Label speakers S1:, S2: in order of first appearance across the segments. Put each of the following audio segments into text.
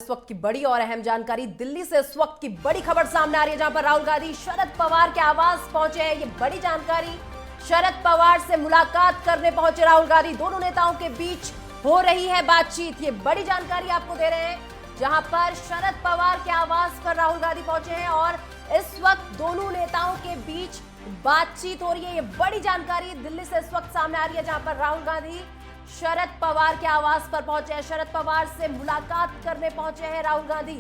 S1: इस वक्त की बड़ी और अहम जानकारी दिल्ली से इस वक्त की बड़ी खबर सामने आ रही है, जहां पर राहुल गांधी शरद पवार के आवास पहुंचे हैं। ये बड़ी जानकारी, शरद पवार से मुलाकात करने पहुंचे राहुल गांधी। दोनों नेताओं के बीच हो रही है बातचीत। ये बड़ी जानकारी आपको दे रहे हैं, जहां पर शरद पवार के आवास पर राहुल गांधी पहुंचे हैं और इस वक्त दोनों नेताओं के बीच बातचीत हो रही है। ये बड़ी जानकारी दिल्ली से इस वक्त सामने आ रही है, जहां पर राहुल गांधी शरद पवार के आवास पर पहुंचे हैं। शरद पवार से मुलाकात करने पहुंचे हैं राहुल गांधी।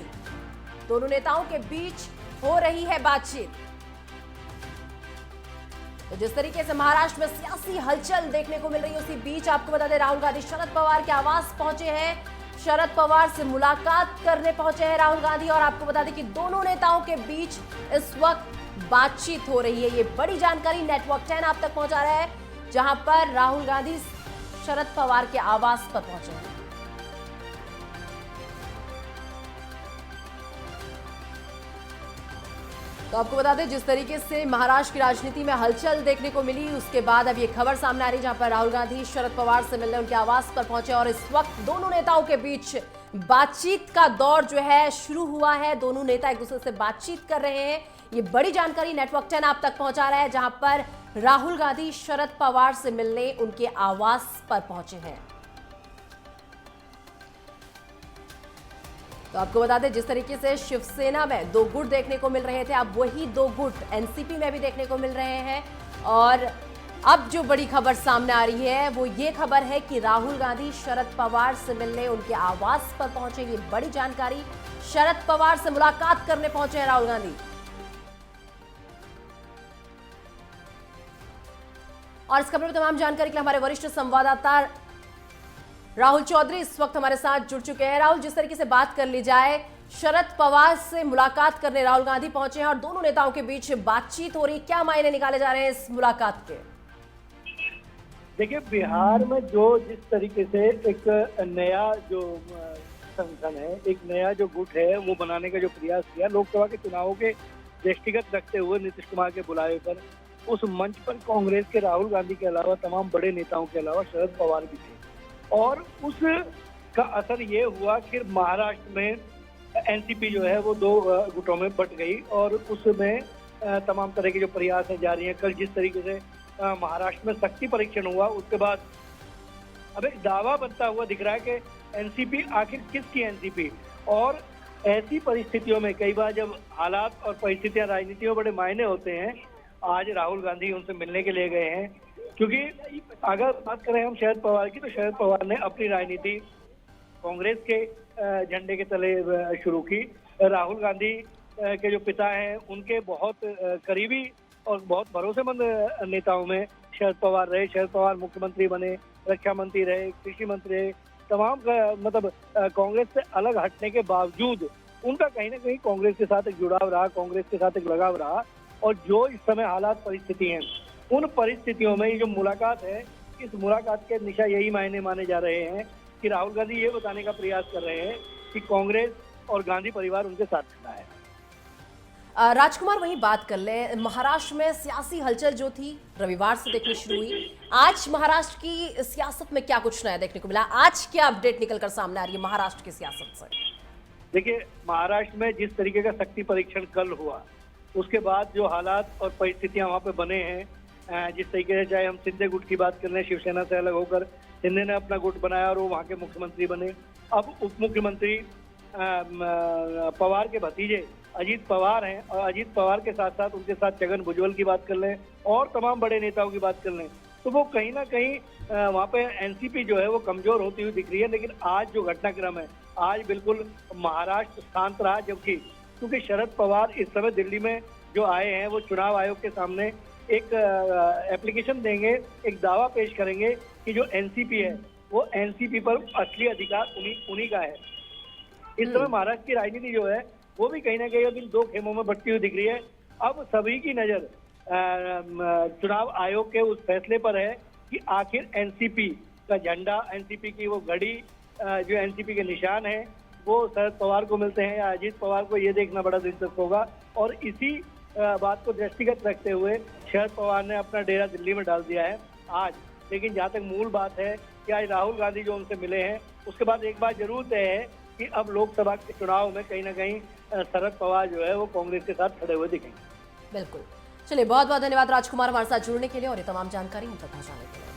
S1: दोनों नेताओं के बीच हो रही है बातचीत। तो जिस तरीके से महाराष्ट्र में सियासी हलचल देखने को मिल रही है, उसी बीच आपको बता दें राहुल गांधी शरद पवार के आवास पहुंचे हैं। शरद पवार से मुलाकात करने पहुंचे हैं राहुल गांधी और आपको बता दें कि दोनों नेताओं के बीच इस वक्त बातचीत हो रही है। ये बड़ी जानकारी नेटवर्क 10 आप तक पहुंचा रहा है, जहां पर राहुल गांधी शरद पवार के आवास पर पहुंचे हैं। तो आपको बता दें जिस तरीके से महाराष्ट्र की राजनीति में हलचल देखने को मिली, उसके बाद अब ये खबर सामने आ रही है, जहां पर राहुल गांधी शरद पवार से मिलने उनके आवास पर पहुंचे और इस वक्त दोनों नेताओं के बीच बातचीत का दौर जो है शुरू हुआ है। दोनों नेता एक दूसरे से बातचीत कर रहे हैं। ये बड़ी जानकारी नेटवर्क 10 आप तक पहुंचा रहा है, जहां पर राहुल गांधी शरद पवार से मिलने उनके आवास पर पहुंचे हैं। तो आपको बता दें जिस तरीके से शिवसेना में दो गुट देखने को मिल रहे थे, अब वही दो गुट एनसीपी में भी देखने को मिल रहे हैं। और अब जो बड़ी खबर सामने आ रही है वो ये खबर है कि राहुल गांधी शरद पवार से मिलने उनके आवास पर पहुंचे। ये बड़ी जानकारी, शरद पवार से मुलाकात करने पहुंचे हैं राहुल गांधी। और इस खबर में तमाम जानकारी के लिए हमारे वरिष्ठ संवाददाता राहुल चौधरी इस वक्त हमारे साथ जुड़ चुके हैं। राहुल, जिस तरीके से बात कर ली जाए, शरद पवार से मुलाकात करने राहुल गांधी पहुंचे हैं और दोनों नेताओं के बीच बातचीत हो रही, क्या मायने निकाले जा रहे हैं इस मुलाकात के?
S2: देखिए, बिहार में जिस तरीके से एक नया जो संगठन है, एक नया जो गुट है, वो बनाने का जो प्रयास किया लोकसभा के चुनावों के दृष्टिगत रखते हुए नीतीश कुमार के बुलावे पर, उस मंच पर कांग्रेस के राहुल गांधी के अलावा तमाम बड़े नेताओं के अलावा शरद पवार भी थे। और उसका असर ये हुआ कि महाराष्ट्र में एनसीपी जो है वो दो गुटों में बट गई और उसमें तमाम तरह के जो प्रयास हैं जारी हैं। कल जिस तरीके से महाराष्ट्र में शक्ति परीक्षण हुआ, उसके बाद अब एक दावा बनता हुआ दिख रहा है कि एनसीपी आखिर किसकी एनसीपी। और ऐसी परिस्थितियों में कई बार जब हालात और परिस्थितियां राजनीति में बड़े मायने होते हैं, आज राहुल गांधी उनसे मिलने के लिए गए हैं। क्योंकि अगर बात करें हम शरद पवार की, तो शरद पवार ने अपनी राजनीति कांग्रेस के झंडे के तले शुरू की। राहुल गांधी के जो पिता हैं, उनके बहुत करीबी और बहुत भरोसेमंद नेताओं में शरद पवार रहे। शरद पवार मुख्यमंत्री बने, रक्षा मंत्री रहे, कृषि मंत्री रहे। तमाम मतलब कांग्रेस से अलग हटने के बावजूद उनका कहीं ना कहीं कांग्रेस के साथ एक जुड़ाव रहा, कांग्रेस के साथ एक लगाव रहा। और जो इस समय हालात परिस्थिति हैं, उन परिस्थितियों में ये जो मुलाकात है, इस मुलाकात के निशा यही मायने माने जा रहे हैं कि राहुल गांधी ये बताने का प्रयास कर रहे हैं कि कांग्रेस और गांधी परिवार उनके साथ खड़ा है।
S1: राजकुमार, वही बात कर ले, महाराष्ट्र में सियासी हलचल जो थी रविवार से देखनी शुरू हुई। आज महाराष्ट्र की सियासत में क्या कुछ नया देखने को मिला? आज क्या अपडेट निकलकर सामने आ रही है महाराष्ट्र की सियासत से?
S2: देखिए, महाराष्ट्र में जिस तरीके का शक्ति परीक्षण कल हुआ, उसके बाद जो हालात और परिस्थितियां वहां पे बने हैं, जिस तरीके से चाहे हम शिंदे गुट की बात कर लें, शिवसेना से अलग होकर शिंदे ने अपना गुट बनाया और वो वहाँ के मुख्यमंत्री बने। अब उप मुख्यमंत्री पवार के भतीजे अजीत पवार हैं और अजीत पवार के साथ साथ उनके साथ छगन भुजबल की बात कर लें और तमाम बड़े नेताओं की बात कर लें, तो वो कहीं ना कहीं वहाँ पे एनसीपी जो है वो कमजोर होती हुई दिख रही है। लेकिन आज जो घटनाक्रम है, आज बिल्कुल महाराष्ट्र शांत रहा, जबकि क्योंकि शरद पवार इस समय दिल्ली में जो आए हैं, वो चुनाव आयोग के सामने एक एप्लीकेशन देंगे, एक दावा पेश करेंगे कि जो एनसीपी है वो एनसीपी पर असली अधिकार उन्हीं का है। इस समय महाराष्ट्र की राजनीति जो है वो भी कहीं ना कहीं अभी दो खेमों में बंटती हुई दिख रही है। अब सभी की नजर चुनाव आयोग के उस फैसले पर है कि आखिर एनसीपी का झंडा, एनसीपी की वो घड़ी, जो एनसीपी के निशान है, वो शरद पवार को मिलते हैं या अजीत पवार को, ये देखना बड़ा दिलचस्प होगा। और इसी बात को दृष्टिगत रखते हुए शरद पवार ने अपना डेरा दिल्ली में डाल दिया है आज। लेकिन जहाँ तक मूल बात है कि आज राहुल गांधी जो उनसे मिले हैं, उसके बाद एक बात जरूर तय है कि अब लोकसभा के चुनाव में कहीं ना कहीं शरद पवार जो है वो कांग्रेस के साथ खड़े हुए दिखेंगे।
S1: बिल्कुल। चलिए, बहुत बहुत धन्यवाद राजकुमार हमारे साथ जुड़ने के लिए और ये तमाम जानकारी हम तक पहुंचाने के लिए।